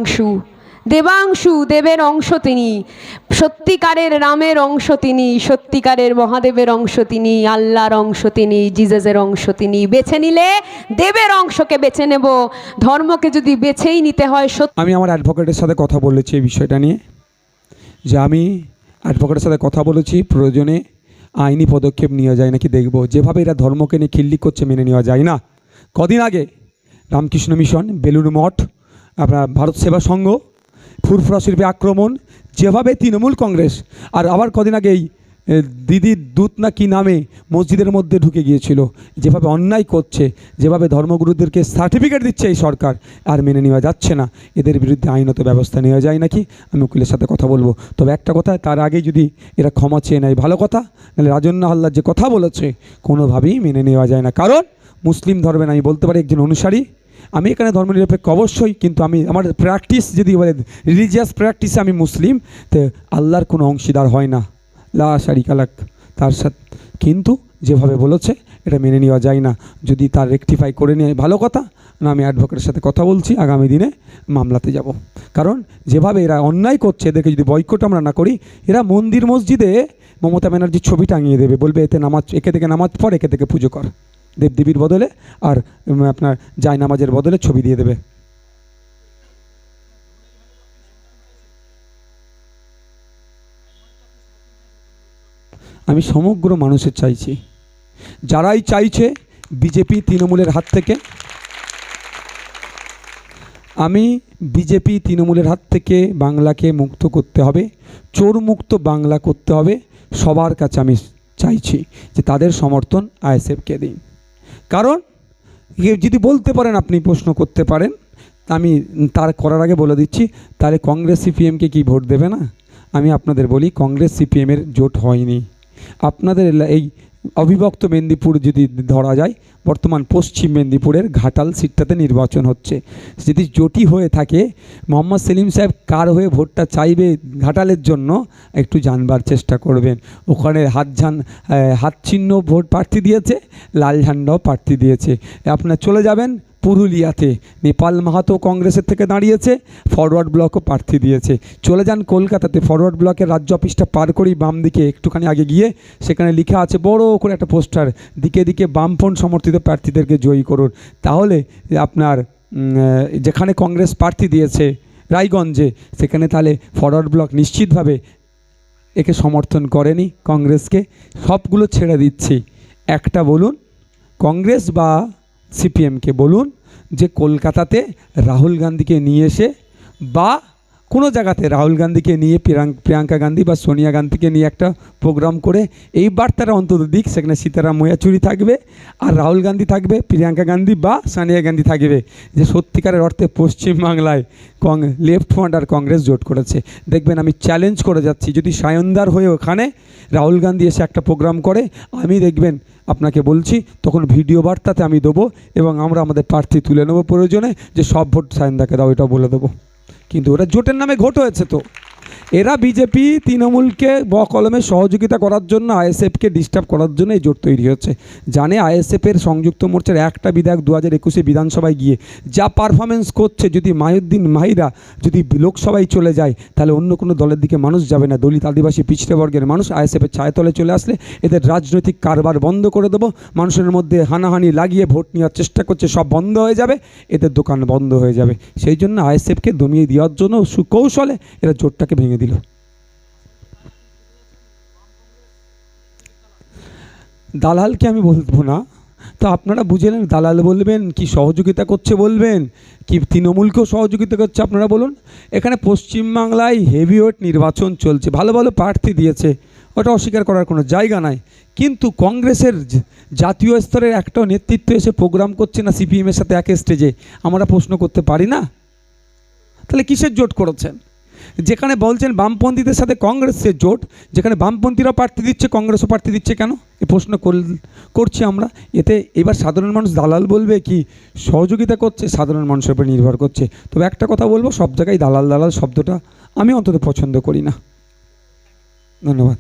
দেবাংশু। দেবাংশু, দেবের অংশ তিনি, সত্যিকারের রামের অংশ তিনি, সত্যিকারের মহাদেবের অংশ তিনি, আল্লাহর অংশ তিনি, জিজাসের অংশ তিনি। বেছে নিলে দেবের অংশকে বেছে নেব, ধর্মকে যদি বেছেই নিতে হয়। আমি আমার অ্যাডভোকেটের সাথে কথা বলেছি এই বিষয়টা নিয়ে, যে আমি অ্যাডভোকেটের সাথে কথা বলেছি, প্রয়োজনে আইনি পদক্ষেপ নেওয়া যায় নাকি দেখব। যেভাবে এরা ধর্মকে নিয়ে খিল্লি করছে মেনে নেওয়া যায় না। কদিন আগে রামকৃষ্ণ মিশন, বেলুড় মঠ, আপনার ভারত সেবা সংঘ, ফুরফুরা শিল্পে আক্রমণ, যেভাবে তৃণমূল কংগ্রেস, আর আবার কদিন আগেই দিদির দূত না কি নামে মসজিদের মধ্যে ঢুকে গিয়েছিল, যেভাবে অন্যায় করছে, যেভাবে ধর্মগুরুদেরকে সার্টিফিকেট দিচ্ছে এই সরকার, আর মেনে নেওয়া যাচ্ছে না। এদের বিরুদ্ধে আইনত ব্যবস্থা নেওয়া যায় নাকি আমি উকিলের সাথে কথা বলবো। তবে একটা কথা, তার আগে যদি এরা ক্ষমা চেয়ে নেয় ভালো কথা, নাহলে রাজন্না হালদার যে কথা বলেছে কোনোভাবেই মেনে নেওয়া যায় না। কারণ মুসলিম ধর্মের আমি বলতে পারি একজন অনুসারী, আমি এখানে ধর্মনিরপেক্ষ অবশ্যই, কিন্তু আমি আমার প্র্যাকটিস যদি বলে রিলিজিয়াস প্র্যাকটিসে আমি মুসলিম, তো আল্লাহর কোনো অংশীদার হয় না, লা শারিকা লাক তার সাথে। কিন্তু যেভাবে বলেছে এটা মেনে নেওয়া যায় না। যদি তার রেকটিফাই করে নেয় ভালো কথা, না আমি অ্যাডভোকেটের সাথে কথা বলছি, আগামী দিনে মামলাতে যাব। কারণ যেভাবে এরা অন্যায় করছে, এদেরকে যদি বয়কট আমরা না করি, এরা মন্দির মসজিদে মমতা ব্যানার্জির ছবি টাঙিয়ে দেবে, বলবে এতে নামাজ, একে থেকে নামাজ পড়, একে থেকে পুজো কর, দেবদেবীর বদলে আর আপনার জায় নামাজের বদলে ছবি দিয়ে দেবে। আমি সমগ্র মানুষের চাইছি, যারাই চাইছে বিজেপি তৃণমূলের হাত থেকে, আমি বিজেপি তৃণমূলের হাত থেকে বাংলাকে মুক্ত করতে হবে, চোর মুক্ত বাংলা করতে হবে। সবার কাছে আমি চাইছি যে তাদের সমর্থন আইএসএফকে দিন। কারণ যদি বলতে পারেন, আপনি প্রশ্ন করতে পারেন, আমি তার করার আগে বলে দিচ্ছি, তাহলে কংগ্রেস সিপিএমকে কি ভোট দেবে না? আমি আপনাদের বলি, কংগ্রেস সিপিএমের জোট হয়নি। আপনাদের এই অবিভক্ত মেদিনীপুর যদি ধরা যায়, বর্তমান পশ্চিম মেদিনীপুরের ঘাটাল সিটটাতে নির্বাচন হচ্ছে। যদি জোটই হয়ে থাকে, মোহাম্মদ সেলিম সাহেব কার হয়ে ভোটটা চাইবে ঘাটালের জন্য একটু জানবার চেষ্টা করবেন। ওখানে হাত চিহ্ন ভোট প্রার্থী দিয়েছে, লাল ঝান্ডাও প্রার্থী দিয়েছে। আপনার চলে যাবেন পুরুলিয়াতে, নেপাল মাহাতো কংগ্রেসের থেকে দাঁড়িয়েছে, ফরওয়ার্ড ব্লকও প্রার্থী দিয়েছে। চলে যান কলকাতাতে, ফরওয়ার্ড ব্লকের রাজ্য অফিসটা পার করেই বাম দিকে একটুখানি আগে গিয়ে সেখানে লেখা আছে বড় করে একটা পোস্টার, দিকে দিকে বামফ্রন্ট সমর্থিত প্রার্থীদেরকে জয়ী করুন। তাহলে আপনার যেখানে কংগ্রেস প্রার্থী দিয়েছে রায়গঞ্জে, সেখানে তাহলে ফরওয়ার্ড ব্লক নিশ্চিতভাবে একে সমর্থন করেনি কংগ্রেসকে। সবগুলো ছেড়ে দিচ্ছি, একটা বলুন কংগ্রেস বা সিপিএমকে বলুন যে কলকাতাতে রাহুল গান্ধীকে নিয়ে এসে, বা কোনো জায়গাতে রাহুল গান্ধীকে নিয়ে প্রিয়াঙ্কা গান্ধী বা সোনিয়া গান্ধীকে নিয়ে একটা প্রোগ্রাম করে এই বার্তাটা অন্তত দিক, সেখানে সীতারাম মোয়াচুরি থাকবে, আর রাহুল গান্ধী থাকবে, প্রিয়াঙ্কা গান্ধী বা সোনিয়া গান্ধী থাকবে, যে সত্যিকারের অর্থে পশ্চিমবাংলায় লেফট ফ্রন্ট আর কংগ্রেস জোট করেছে। দেখবেন আমি চ্যালেঞ্জ করে যাচ্ছি, যদি সায়নদার হয়ে ওখানে রাহুল গান্ধী এসে একটা প্রোগ্রাম করে, আমি দেখবেন আপনাকে বলছি, তখন ভিডিও বার্তাতে আমি দেবো এবং আমরা আমাদের প্রার্থী তুলে নেবো, প্রয়োজনে যে সব ভোট সায়নদাকে দাও, এটাও বলে দেবো। কিন্তু ওরা জোটের নামে ঘোট হয়েছে। তো এরা বিজেপি তৃণমূলকে বকলমে সহযোগিতা করার জন্য, আইএসএফকে ডিস্টার্ব করার জন্য এই জোট তৈরি হচ্ছে। জানে আইএসএফের সংযুক্ত মোর্চার একটা বিধায়ক 2021 বিধানসভায় গিয়ে যা পারফরমেন্স করছে, যদি মাহিউদ্দিন মাহিরা যদি লোকসভায় চলে যায়, তাহলে অন্য কোনো দলের দিকে মানুষ যাবে না। দলিত আদিবাসী পিছড়ে বর্গের মানুষ আইএসএফের ছায়াতলে চলে আসলে এদের রাজনৈতিক কারবার বন্ধ করে দেবো। মানুষের মধ্যে হানাহানি লাগিয়ে ভোট নেওয়ার চেষ্টা করছে, সব বন্ধ হয়ে যাবে, এদের দোকান বন্ধ হয়ে যাবে। সেই জন্য আইএসএফকে দমিয়ে দেওয়ার জন্য সুকৌশলে এরা জোটটাকে ভেঙে দিল। দালালকে আমি বলবো না, তো আপনারা বুঝলেন, দালাল বলবেন কি সহযোগিতা করছে বলবেন, কি তৃণমূলকেও সহযোগিতা করছে আপনারা বলুন। এখানে পশ্চিমবাংলায় হেভিওয়েট নির্বাচন চলছে, ভালো ভালো প্রার্থী দিয়েছে, ওটা অস্বীকার করার কোনো জায়গা নাই। কিন্তু কংগ্রেসের জাতীয় স্তরের একটাও নেতৃত্ব এসে প্রোগ্রাম করছে না সিপিএমের সাথে এক স্টেজে, আমরা প্রশ্ন করতে পারি না? তাহলে কিসের জোট করেছেন? যেখানে বলছেন বামপন্থীদের সাথে কংগ্রেসের জোট, যেখানে বামপন্থীরাও প্রার্থী দিচ্ছে, কংগ্রেসও প্রার্থী দিচ্ছে, কেন এই প্রশ্ন করছি আমরা। এতে এবার সাধারণ মানুষ দালাল বলবে কি সহযোগিতা করছে, সাধারণ মানুষের উপর নির্ভর করছে। তবে একটা কথা বলবো, সব জায়গায় দালাল দালাল শব্দটা আমি অন্তত পছন্দ করি না। ধন্যবাদ।